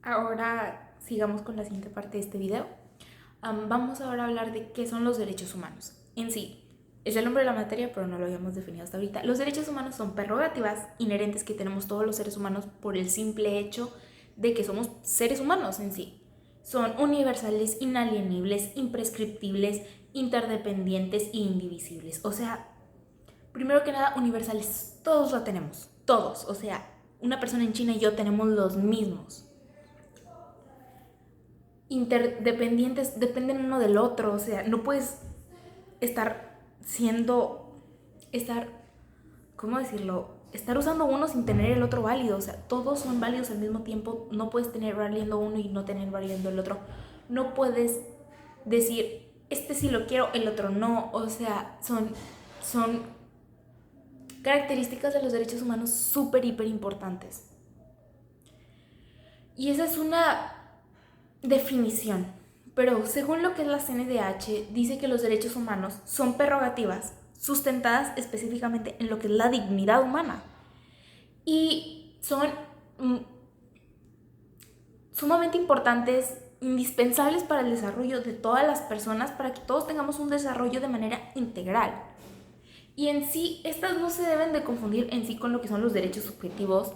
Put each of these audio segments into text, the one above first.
Ahora sigamos con la siguiente parte de este video. Vamos ahora a hablar de qué son los derechos humanos. En sí, es el nombre de la materia, pero no lo habíamos definido hasta ahorita. Los derechos humanos son prerrogativas inherentes que tenemos todos los seres humanos por el simple hecho de que somos seres humanos en sí. Son universales, inalienables, imprescriptibles, interdependientes e indivisibles. O sea, primero que nada, universales. Todos lo tenemos. Todos. O sea, una persona en China y yo tenemos los mismos. Interdependientes, dependen uno del otro, o sea, no puedes estar, ¿cómo decirlo? Estar usando uno sin tener el otro válido, o sea, todos son válidos al mismo tiempo, no puedes tener valiendo uno y no tener valiendo el otro, no puedes decir, este sí lo quiero, el otro no, o sea, son características de los derechos humanos súper, hiper importantes. Y esa es una definición, pero según lo que es la CNDH, dice que los derechos humanos son prerrogativas sustentadas específicamente en lo que es la dignidad humana y son sumamente importantes, indispensables para el desarrollo de todas las personas, para que todos tengamos un desarrollo de manera integral. Y en sí, estas no se deben de confundir en sí con lo que son los derechos subjetivos,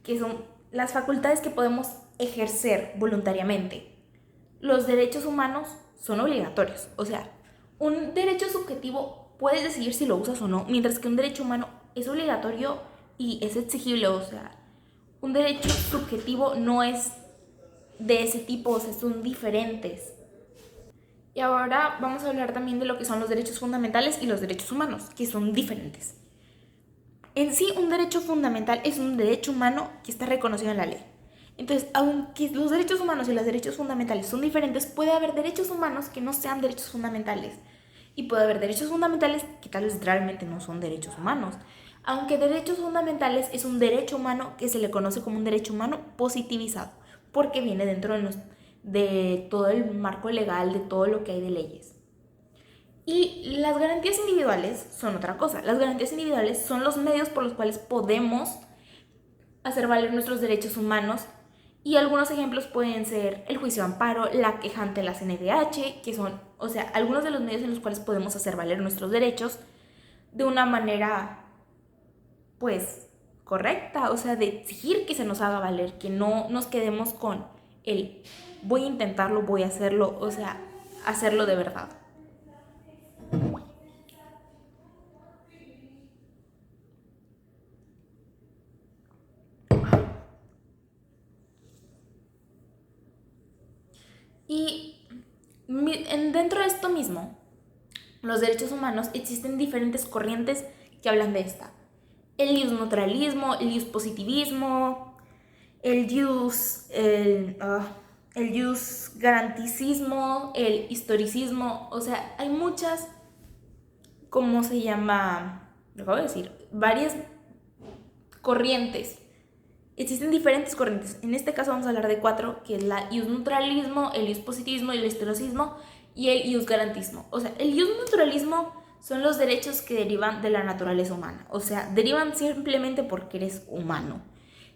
que son las facultades que podemos ejercer voluntariamente. Los derechos humanos son obligatorios, o sea, un derecho subjetivo puedes decidir si lo usas o no, mientras que un derecho humano es obligatorio y es exigible, o sea, un derecho subjetivo no es de ese tipo, o sea, son diferentes. Y ahora vamos a hablar también de lo que son los derechos fundamentales y los derechos humanos, que son diferentes. En sí, un derecho fundamental es un derecho humano que está reconocido en la ley. Entonces, aunque los derechos humanos y los derechos fundamentales son diferentes, puede haber derechos humanos que no sean derechos fundamentales. Y puede haber derechos fundamentales que tal vez realmente no son derechos humanos. Aunque derechos fundamentales es un derecho humano que se le conoce como un derecho humano positivizado, porque viene dentro de todo el marco legal, de todo lo que hay de leyes. Y las garantías individuales son otra cosa. Las garantías individuales son los medios por los cuales podemos hacer valer nuestros derechos humanos. Y algunos ejemplos pueden ser el juicio de amparo, la queja ante la CNDH, que son, o sea, algunos de los medios en los cuales podemos hacer valer nuestros derechos de una manera, pues, correcta, o sea, de exigir que se nos haga valer, que no nos quedemos con el voy a intentarlo, voy a hacerlo, o sea, hacerlo de verdad. Y dentro de esto mismo, los derechos humanos, existen diferentes corrientes que hablan de esta. El ius neutralismo, el ius positivismo, el ius garanticismo, el historicismo, o sea, hay muchas, ¿cómo se llama? Lo acabo de decir, varias corrientes. Existen diferentes corrientes. En este caso vamos a hablar de 4, que es la ius neutralismo, el ius positivismo, el historicismo y el ius garantismo. O sea, el ius neutralismo son los derechos que derivan de la naturaleza humana. O sea, derivan simplemente porque eres humano.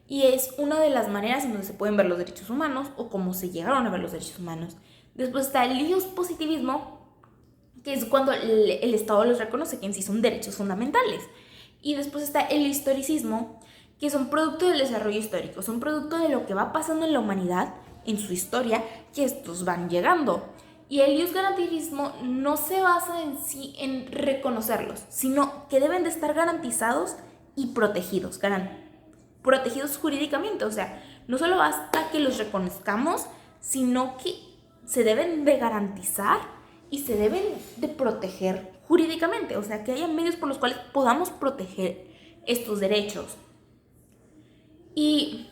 Y es una de las maneras en donde se pueden ver los derechos humanos o cómo se llegaron a ver los derechos humanos. Después está el ius positivismo, que es cuando el Estado los reconoce que en sí son derechos fundamentales. Y después está el historicismo, que son producto del desarrollo histórico, son producto de lo que va pasando en la humanidad, en su historia, que estos van llegando. Y el iusgarantivismo no se basa en sí en reconocerlos, sino que deben de estar garantizados y protegidos, protegidos jurídicamente. O sea, no solo basta que los reconozcamos, sino que se deben de garantizar y se deben de proteger jurídicamente. O sea, que haya medios por los cuales podamos proteger estos derechos. Y,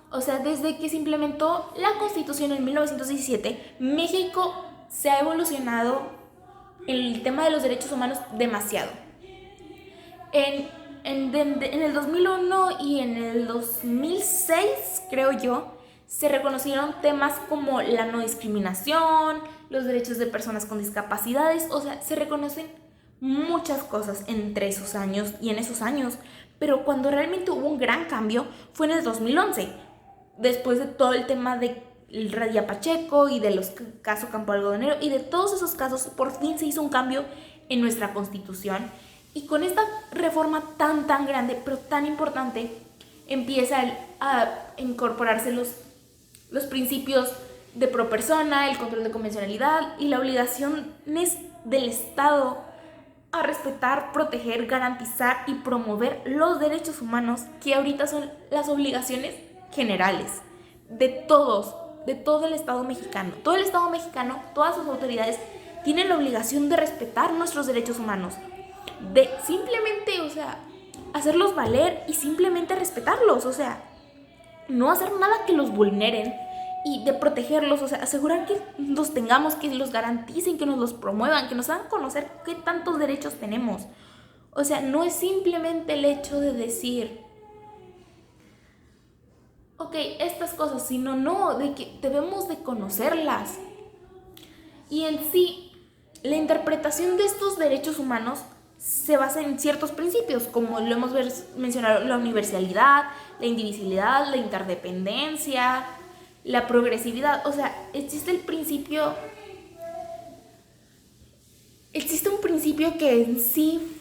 o sea, desde que se implementó la Constitución en 1917, México se ha evolucionado en el tema de los derechos humanos demasiado. En el 2001 y en el 2006, creo yo, se reconocieron temas como la no discriminación, los derechos de personas con discapacidades, o sea, se reconocen muchas cosas entre esos años y en esos años, pero cuando realmente hubo un gran cambio fue en el 2011, después de todo el tema de Radia Pacheco y de los casos Campo Algodonero y de todos esos casos, por fin se hizo un cambio en nuestra Constitución. Y con esta reforma tan grande, pero tan importante, empieza a incorporarse los principios de pro persona, el control de convencionalidad y la obligación del Estado a respetar, proteger, garantizar y promover los derechos humanos, que ahorita son las obligaciones generales de todos, de todo el Estado mexicano. Todo el Estado mexicano, todas sus autoridades tienen la obligación de respetar nuestros derechos humanos, de simplemente, hacerlos valer y simplemente respetarlos, no hacer nada que los vulneren y de protegerlos, asegurar que los tengamos, que los garanticen, que nos los promuevan, que nos hagan conocer qué tantos derechos tenemos. No es simplemente el hecho de decir, ok, estas cosas, sino de que debemos de conocerlas. Y en sí, la interpretación de estos derechos humanos se basa en ciertos principios, como lo hemos mencionado, la universalidad, la indivisibilidad, la interdependencia, la progresividad. Existe un principio que en sí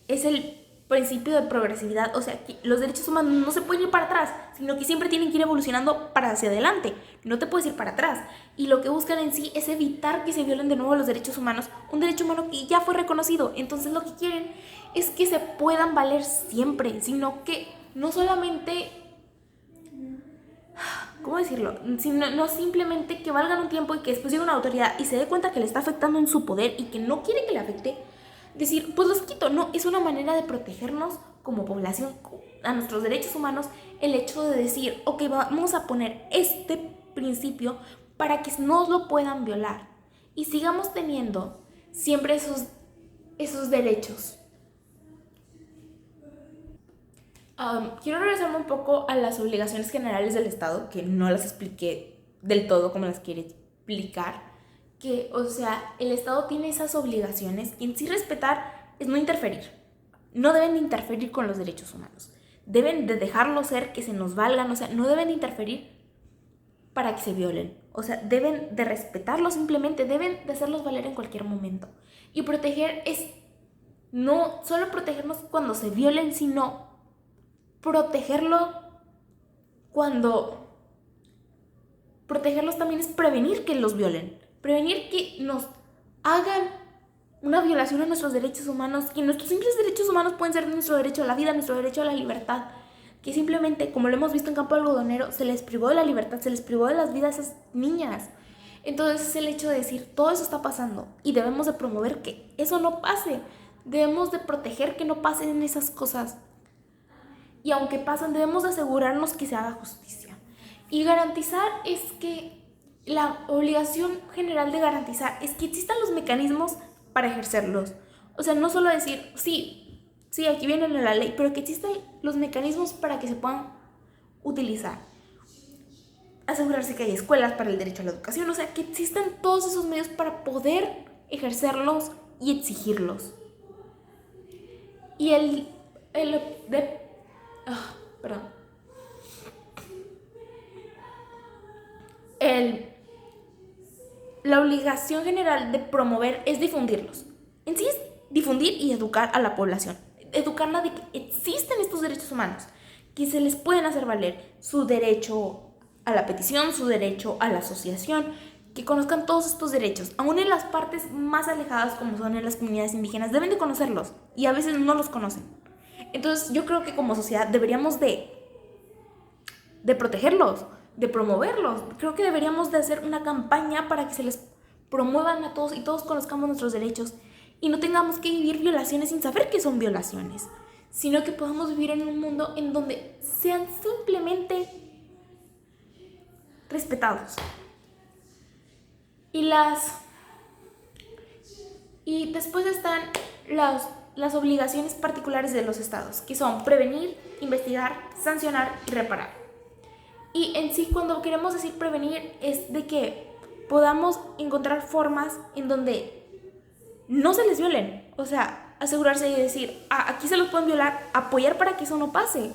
es el principio de progresividad, que los derechos humanos no se pueden ir para atrás, sino que siempre tienen que ir evolucionando para hacia adelante, no te puedes ir para atrás. Y lo que buscan en sí es evitar que se violen de nuevo los derechos humanos, un derecho humano que ya fue reconocido. Entonces lo que quieren es que se puedan valer siempre, sino que no solamente, ¿cómo decirlo? No simplemente que valgan un tiempo y que después llegue una autoridad y se dé cuenta que le está afectando en su poder y que no quiere que le afecte, decir, pues los quito. No, es una manera de protegernos como población a nuestros derechos humanos, el hecho de decir, ok, vamos a poner este principio para que no lo puedan violar y sigamos teniendo siempre esos derechos. Quiero regresarme un poco a las obligaciones generales del Estado, que no las expliqué del todo como las quiero explicar. Que, el Estado tiene esas obligaciones y en sí respetar es no interferir. No deben de interferir con los derechos humanos. Deben de dejarlos ser, que se nos valgan, no deben de interferir para que se violen. Deben de respetarlos simplemente, deben de hacerlos valer en cualquier momento. Y proteger es no solo protegernos cuando se violen, sino protegerlos también es prevenir que los violen. Prevenir que nos hagan una violación a nuestros derechos humanos, que nuestros simples derechos humanos pueden ser nuestro derecho a la vida, nuestro derecho a la libertad, que simplemente, como lo hemos visto en Campo Algodonero, se les privó de la libertad, se les privó de las vidas a esas niñas. Entonces es el hecho de decir, todo eso está pasando y debemos de promover que eso no pase, debemos de proteger que no pasen esas cosas, y aunque pasan, debemos de asegurarnos que se haga justicia. Y garantizar es que la obligación general de garantizar es que existan los mecanismos para ejercerlos. No solo decir, sí, aquí viene en la ley, pero que existan los mecanismos para que se puedan utilizar. Asegurarse que hay escuelas para el derecho a la educación, que existan todos esos medios para poder ejercerlos y exigirlos. Y la obligación general de promover es difundirlos. En sí es difundir y educar a la población. Educarla de que existen estos derechos humanos, que se les pueden hacer valer su derecho a la petición, su derecho a la asociación, que conozcan todos estos derechos. Aún en las partes más alejadas, como son en las comunidades indígenas, deben de conocerlos y a veces no los conocen. Entonces yo creo que como sociedad deberíamos de protegerlos, de promoverlos. Creo que deberíamos de hacer una campaña para que se les promuevan a todos y todos conozcamos nuestros derechos y no tengamos que vivir violaciones sin saber que son violaciones, sino que podamos vivir en un mundo en donde sean simplemente respetados. Y después están las obligaciones particulares de los estados, que son prevenir, investigar, sancionar y reparar. Y en sí, cuando queremos decir prevenir, es de que podamos encontrar formas en donde no se les violen. Asegurarse de decir, aquí se los pueden violar, apoyar para que eso no pase.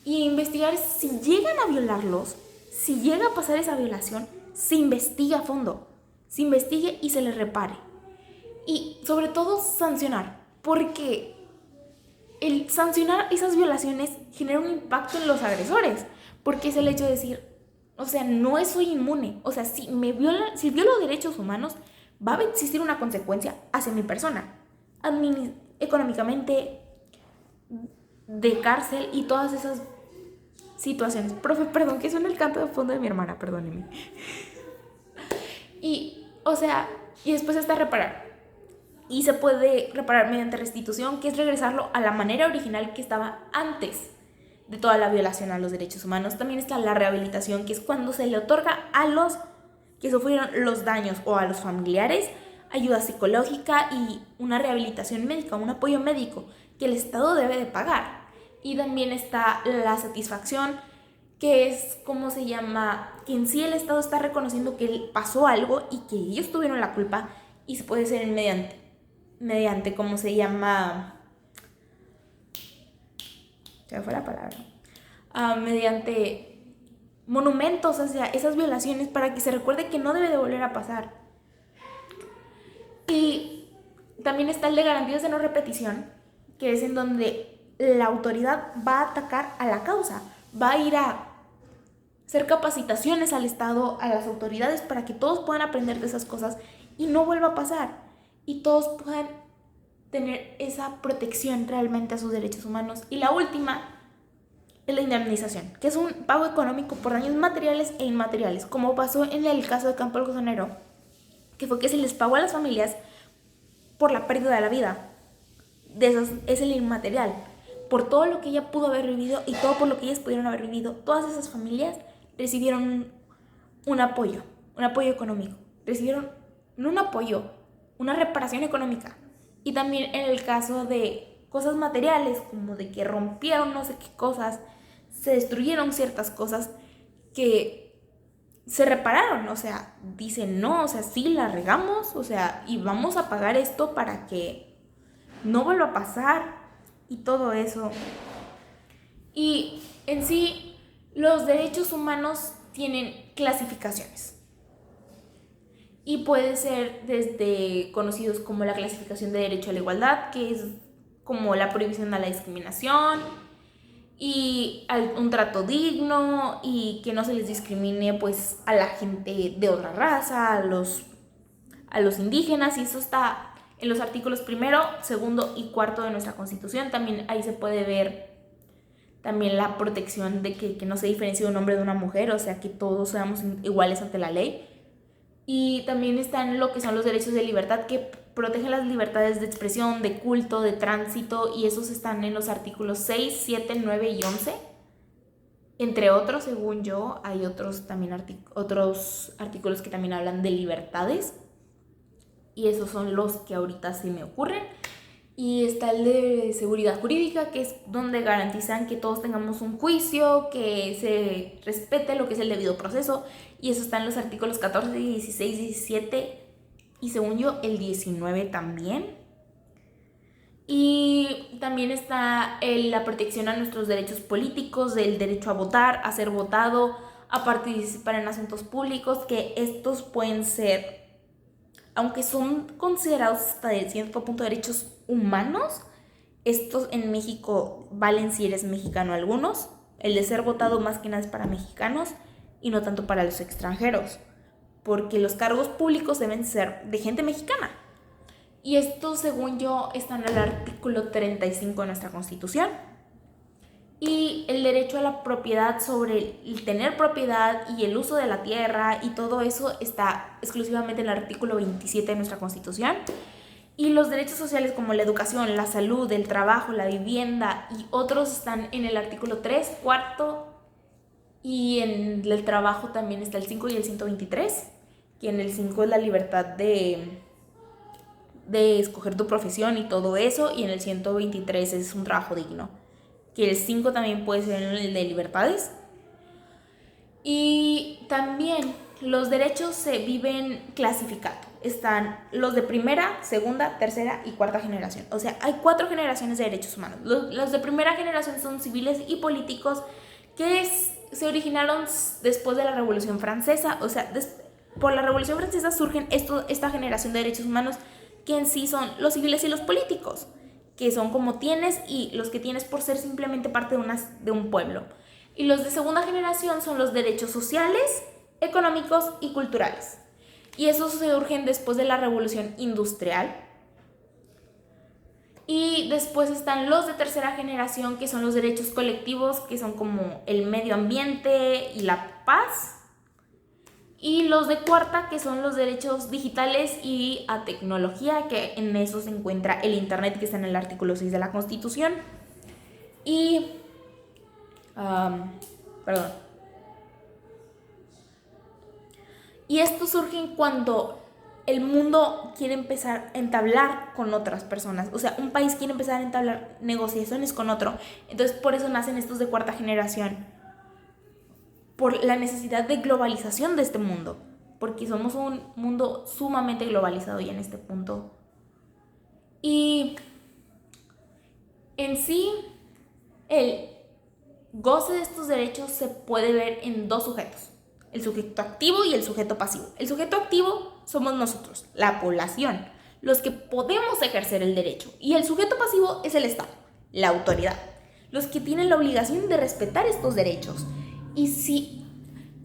Y investigar si llegan a violarlos, si llega a pasar esa violación, se investigue a fondo, se investigue y se les repare. Y sobre todo sancionar, porque el sancionar esas violaciones genera un impacto en los agresores, porque es el hecho de decir, o sea, no soy inmune, o sea, si violo derechos humanos, va a existir una consecuencia hacia mi persona, económicamente, de cárcel y todas esas situaciones. Profe, perdón, que suena el canto de fondo de mi hermana, perdóneme. Y, o sea, y después está reparar. Y se puede reparar mediante restitución, que es regresarlo a la manera original que estaba antes de toda la violación a los derechos humanos. También está la rehabilitación, que es cuando se le otorga a los que sufrieron los daños o a los familiares ayuda psicológica y una rehabilitación médica, un apoyo médico que el Estado debe de pagar. Y también está la satisfacción, que es como se llama, que en sí el Estado está reconociendo que pasó algo y que ellos tuvieron la culpa, y se puede hacer mediante ¿cómo se llama? Se me fue la palabra. Mediante monumentos hacia esas violaciones para que se recuerde que no debe de volver a pasar. Y también está el de garantías de no repetición, que es en donde la autoridad va a atacar a la causa, va a ir a hacer capacitaciones al Estado, a las autoridades, para que todos puedan aprender de esas cosas y no vuelva a pasar, y todos puedan tener esa protección realmente a sus derechos humanos. Y la última es la indemnización, que es un pago económico por daños materiales e inmateriales, como pasó en el caso de Campo Algodonero, que fue que se les pagó a las familias por la pérdida de la vida. De esas es el inmaterial, por todo lo que ella pudo haber vivido y todo por lo que ellas pudieron haber vivido. Todas esas familias recibieron un apoyo económico, recibieron no un apoyo, una reparación económica. Y también en el caso de cosas materiales, como de que rompieron no sé qué cosas, se destruyeron ciertas cosas, que se repararon, o sea, dicen, no, o sea, sí la regamos, o sea, y vamos a pagar esto para que no vuelva a pasar y todo eso. Y en sí, los derechos humanos tienen clasificaciones. Y puede ser desde conocidos como la clasificación de derecho a la igualdad, que es como la prohibición a la discriminación y un trato digno, y que no se les discrimine pues a la gente de otra raza, a los indígenas, y eso está en los artículos 1, 2 y 4 de nuestra Constitución. También ahí se puede ver también la protección de que no se diferencie un hombre de una mujer, o sea, que todos seamos iguales ante la ley. Y también están lo que son los derechos de libertad, que protegen las libertades de expresión, de culto, de tránsito, y esos están en los artículos 6, 7, 9 y 11. Entre otros, según yo, hay otros artículos que también hablan de libertades, y esos son los que ahorita se me ocurren. Y está el de seguridad jurídica, que es donde garantizan que todos tengamos un juicio, que se respete lo que es el debido proceso, y eso está en los artículos 14, 16, 17 y según yo el 19 también. Y también está la protección a nuestros derechos políticos, del derecho a votar, a ser votado, a participar en asuntos públicos, que estos pueden ser, aunque son considerados hasta de cierto punto derechos humanos, estos en México valen si eres mexicano algunos. El de ser votado más que nada es para mexicanos y no tanto para los extranjeros, porque los cargos públicos deben ser de gente mexicana. Y esto, según yo, está en el artículo 35 de nuestra Constitución. Y el derecho a la propiedad, sobre el tener propiedad y el uso de la tierra y todo eso, está exclusivamente en el artículo 27 de nuestra Constitución. Y los derechos sociales como la educación, la salud, el trabajo, la vivienda y otros están en el artículo 3, cuarto, y en el trabajo también está el 5 y el 123, que en el 5 es la libertad de escoger tu profesión y todo eso, y en el 123 es un trabajo digno, que el 5 también puede ser en el de libertades. Y también los derechos se viven clasificados. están los de primera, segunda, tercera y cuarta generación. O sea, hay 4 generaciones de derechos humanos. Los de primera generación son civiles y políticos que se originaron después de la Revolución Francesa. O sea, por la Revolución Francesa surgen esta generación de derechos humanos que en sí son los civiles y los políticos, que son como tienes y los que tienes por ser simplemente parte de un pueblo. Y los de segunda generación son los derechos sociales, económicos y culturales. Y esos surgen después de la Revolución Industrial. Y después están los de tercera generación, que son los derechos colectivos, que son como el medio ambiente y la paz. Y los de cuarta, que son los derechos digitales y a tecnología, que en eso se encuentra el internet, que está en el artículo 6 de la Constitución. Y... perdón. Y esto surge cuando el mundo quiere empezar a entablar con otras personas. O sea, un país quiere empezar a entablar negociaciones con otro. Entonces, por eso nacen estos de cuarta generación. Por la necesidad de globalización de este mundo. Porque somos un mundo sumamente globalizado ya en este punto. Y en sí, el goce de estos derechos se puede ver en 2 sujetos. El sujeto activo y el sujeto pasivo. El sujeto activo somos nosotros, la población, los que podemos ejercer el derecho. Y el sujeto pasivo es el Estado, la autoridad, los que tienen la obligación de respetar estos derechos. Y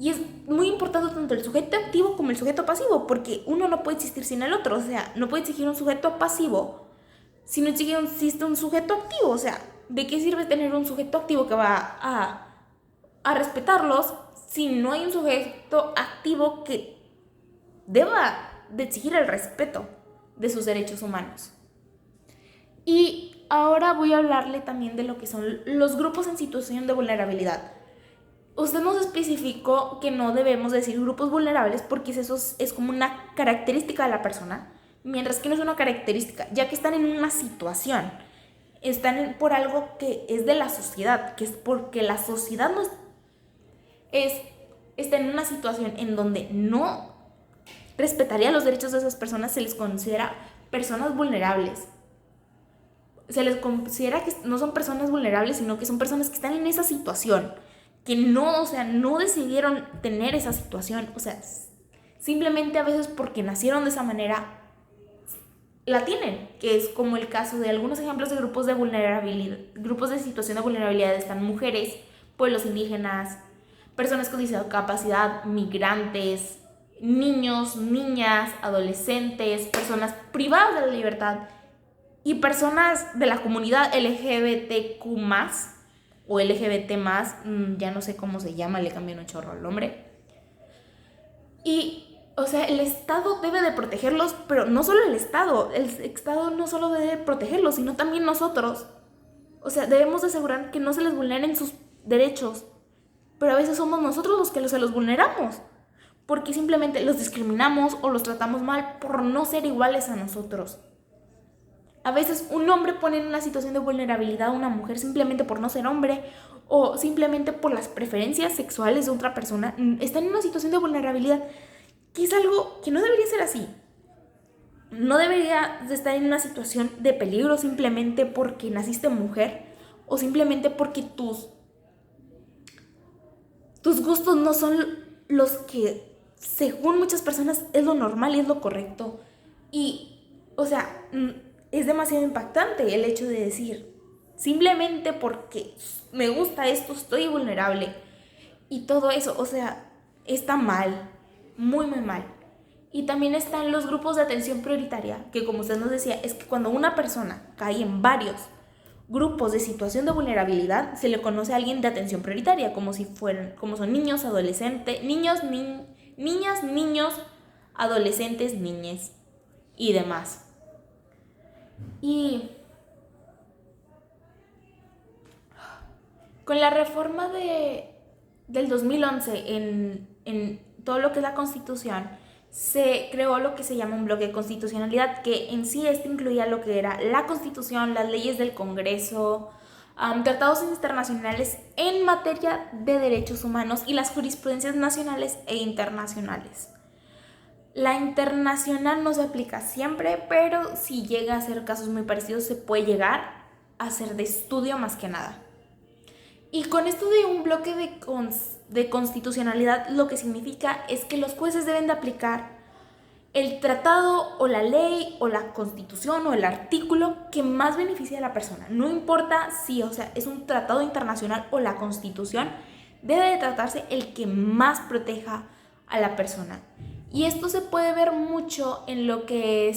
es muy importante tanto el sujeto activo como el sujeto pasivo, porque uno no puede existir sin el otro. O sea, no puede existir un sujeto pasivo si no existe un sujeto activo. O sea, ¿de qué sirve tener un sujeto activo que va a respetarlos si no hay un sujeto activo que deba de exigir el respeto de sus derechos humanos? Y ahora voy a hablarle también de lo que son los grupos en situación de vulnerabilidad. Usted nos especificó que no debemos decir grupos vulnerables porque eso es como una característica de la persona, mientras que no es una característica, ya que están en una situación, están por algo que es de la sociedad, que es porque la sociedad no está en una situación en donde no respetaría los derechos de esas personas. Se les considera personas vulnerables. Se les considera que no son personas vulnerables, sino que son personas que están en esa situación, que no decidieron tener esa situación. O sea, simplemente a veces porque nacieron de esa manera la tienen, que es como el caso de algunos ejemplos de grupos de vulnerabilidad, grupos de situación de vulnerabilidad. Están mujeres, pueblos indígenas, personas con discapacidad, migrantes, niños, niñas, adolescentes, personas privadas de la libertad y personas de la comunidad LGBTQ+, o LGBT+, ya no sé cómo se llama, le cambian un chorro al nombre. Y, o sea, el Estado debe de protegerlos, pero no solo el Estado no solo debe protegerlos, sino también nosotros. O sea, debemos de asegurar que no se les vulneren sus derechos, pero a veces somos nosotros los que se los vulneramos, porque simplemente los discriminamos o los tratamos mal por no ser iguales a nosotros. A veces un hombre pone en una situación de vulnerabilidad a una mujer simplemente por no ser hombre o simplemente por las preferencias sexuales de otra persona. Está en una situación de vulnerabilidad, que es algo que no debería ser así. No debería de estar en una situación de peligro simplemente porque naciste mujer o simplemente porque tus gustos no son los que, según muchas personas, es lo normal y es lo correcto. Y, o sea, es demasiado impactante el hecho de decir, simplemente porque me gusta esto, estoy vulnerable. Y todo eso, o sea, está mal, muy, muy mal. Y también están los grupos de atención prioritaria, que como usted nos decía, es que cuando una persona cae en varios grupos de situación de vulnerabilidad, se le conoce a alguien de atención prioritaria, como son niños, adolescentes, niñas, niños, adolescentes, niñes y demás. Y con la reforma del 2011 en todo lo que es la Constitución, se creó lo que se llama un bloque de constitucionalidad, que en sí incluía lo que era la Constitución, las leyes del Congreso, tratados internacionales en materia de derechos humanos y las jurisprudencias nacionales e internacionales. La internacional no se aplica siempre, pero si llega a ser casos muy parecidos, se puede llegar a ser de estudio más que nada. Y con esto de un bloque de constitucionalidad, lo que significa es que los jueces deben de aplicar el tratado o la ley o la constitución o el artículo que más beneficie a la persona. No importa si, es un tratado internacional o la constitución, debe de tratarse el que más proteja a la persona. Y esto se puede ver mucho en lo que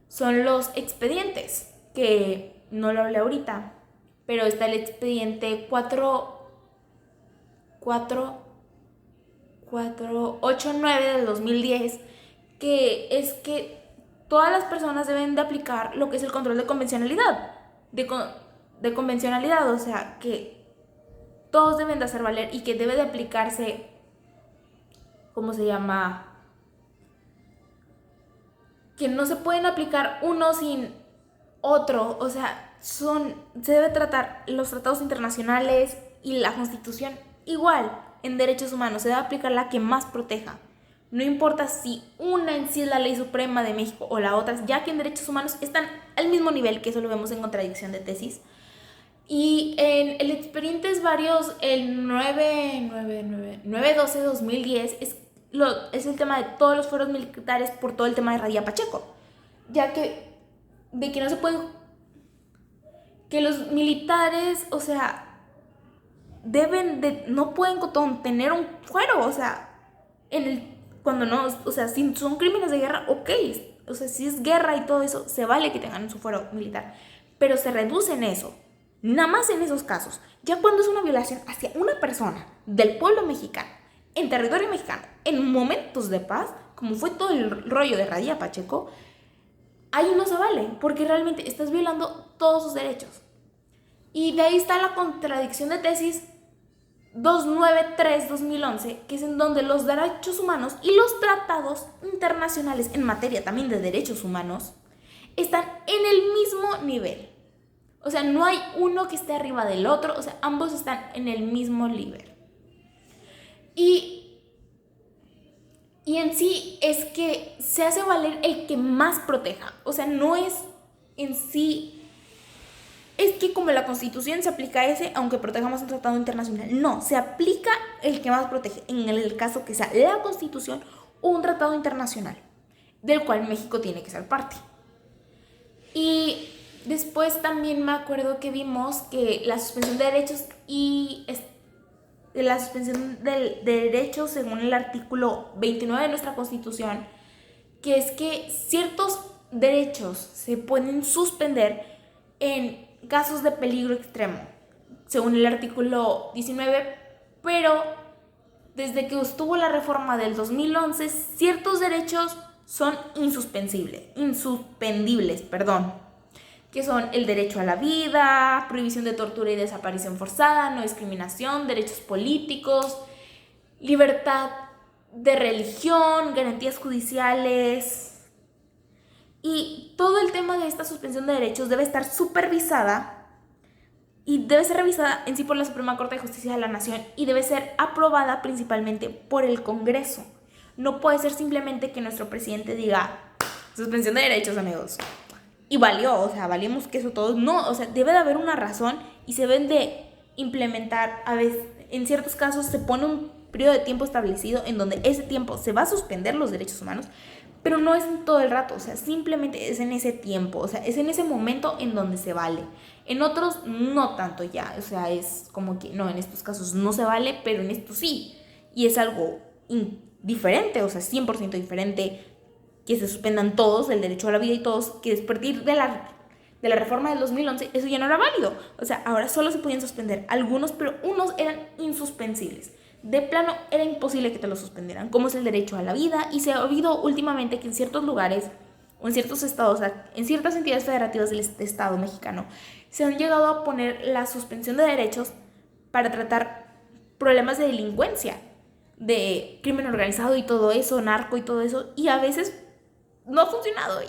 son los expedientes, que no lo hablé ahorita, pero está el expediente 4889 del 2010, que es que todas las personas deben de aplicar lo que es el control de convencionalidad, de convencionalidad, o sea, que todos deben de hacer valer y que debe de aplicarse, ¿cómo se llama? Que no se pueden aplicar uno sin otro, o sea, se debe tratar los tratados internacionales y la Constitución igual en derechos humanos, se debe aplicar la que más proteja. No importa si una en sí es la ley suprema de México o la otra, ya que en derechos humanos están al mismo nivel, que eso lo vemos en contradicción de tesis. Y en el expediente es varios, el 912-2010 es el tema de todos los fueros militares por todo el tema de Radilla Pacheco, ya que de que no se pueden, que los militares, o sea, no pueden tener un fuero, o sea, cuando no, o sea, si son crímenes de guerra, ok, o sea, si es guerra y todo eso, se vale que tengan su fuero militar, pero se reduce en eso. Nada más en esos casos. Ya cuando es una violación hacia una persona del pueblo mexicano, en territorio mexicano, en momentos de paz, como fue todo el rollo de Radilla Pacheco, ahí no se vale, porque realmente estás violando todos sus derechos. Y de ahí está la contradicción de tesis 293-2011, que es en donde los derechos humanos y los tratados internacionales en materia también de derechos humanos están en el mismo nivel. O sea, no hay uno que esté arriba del otro, o sea, ambos están en el mismo nivel. Y en sí es que se hace valer el que más proteja. O sea, no es en sí, es que como la Constitución se aplica ese, aunque protejamos un tratado internacional. No, se aplica el que más protege, en el caso que sea la Constitución o un tratado internacional, del cual México tiene que ser parte. Y después también me acuerdo que vimos que la suspensión de derechos la suspensión de derechos según el artículo 29 de nuestra Constitución, que es que ciertos derechos se pueden suspender en casos de peligro extremo, según el artículo 19, pero desde que estuvo la reforma del 2011, ciertos derechos son insuspendibles, que son el derecho a la vida, prohibición de tortura y desaparición forzada, no discriminación, derechos políticos, libertad de religión, garantías judiciales. Y todo el tema de esta suspensión de derechos debe estar supervisada y debe ser revisada en sí por la Suprema Corte de Justicia de la Nación y debe ser aprobada principalmente por el Congreso. No puede ser simplemente que nuestro presidente diga suspensión de derechos, amigos, y valió, o sea, valimos que eso todo. No, o sea, debe de haber una razón y se deben de implementar. A veces, en ciertos casos se pone un periodo de tiempo establecido en donde ese tiempo se va a suspender los derechos humanos, pero no es en todo el rato, o sea, simplemente es en ese tiempo, o sea, es en ese momento en donde se vale. En otros no tanto ya, o sea, es como que no, en estos casos no se vale, pero en estos sí, y es algo diferente, o sea, 100% diferente, que se suspendan todos, el derecho a la vida y todos, que a partir de la reforma del 2011 eso ya no era válido. O sea, ahora solo se podían suspender algunos, pero unos eran insuspensibles. De plano era imposible que te lo suspendieran, como es el derecho a la vida. Y se ha oído últimamente que en ciertos lugares o en ciertos estados, en ciertas entidades federativas del Estado mexicano, se han llegado a poner la suspensión de derechos para tratar problemas de delincuencia, de crimen organizado y todo eso, narco y todo eso, y a veces no ha funcionado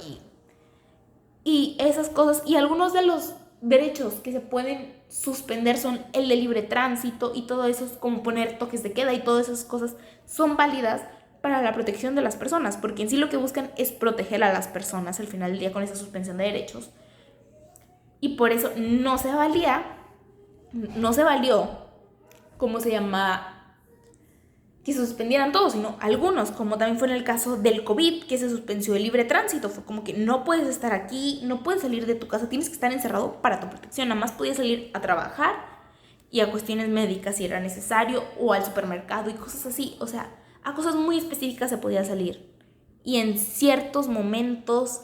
y esas cosas. Y algunos de los derechos que se pueden suspender son el de libre tránsito y todo eso, como poner toques de queda y todas esas cosas son válidas para la protección de las personas, porque en sí lo que buscan es proteger a las personas al final del día con esa suspensión de derechos. Y por eso no se valió, ¿cómo se llama?, que se suspendieran todos, sino algunos, como también fue en el caso del COVID, que se suspendió el libre tránsito. Fue como que no puedes estar aquí, no puedes salir de tu casa, tienes que estar encerrado para tu protección. Nada más podías salir a trabajar y a cuestiones médicas si era necesario, o al supermercado y cosas así. O sea, a cosas muy específicas se podía salir. Y en ciertos momentos,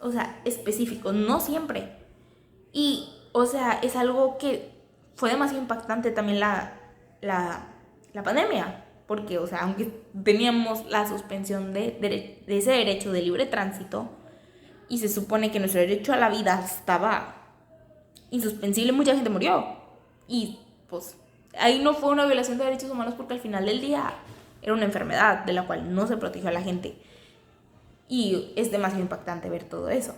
o sea, específicos, no siempre. Y, o sea, es algo que fue demasiado impactante también la pandemia, porque, o sea, aunque teníamos la suspensión de ese derecho de libre tránsito, y se supone que nuestro derecho a la vida estaba insuspensible, mucha gente murió. Y, pues, ahí no fue una violación de derechos humanos, porque al final del día era una enfermedad de la cual no se protegió a la gente. Y es demasiado impactante ver todo eso.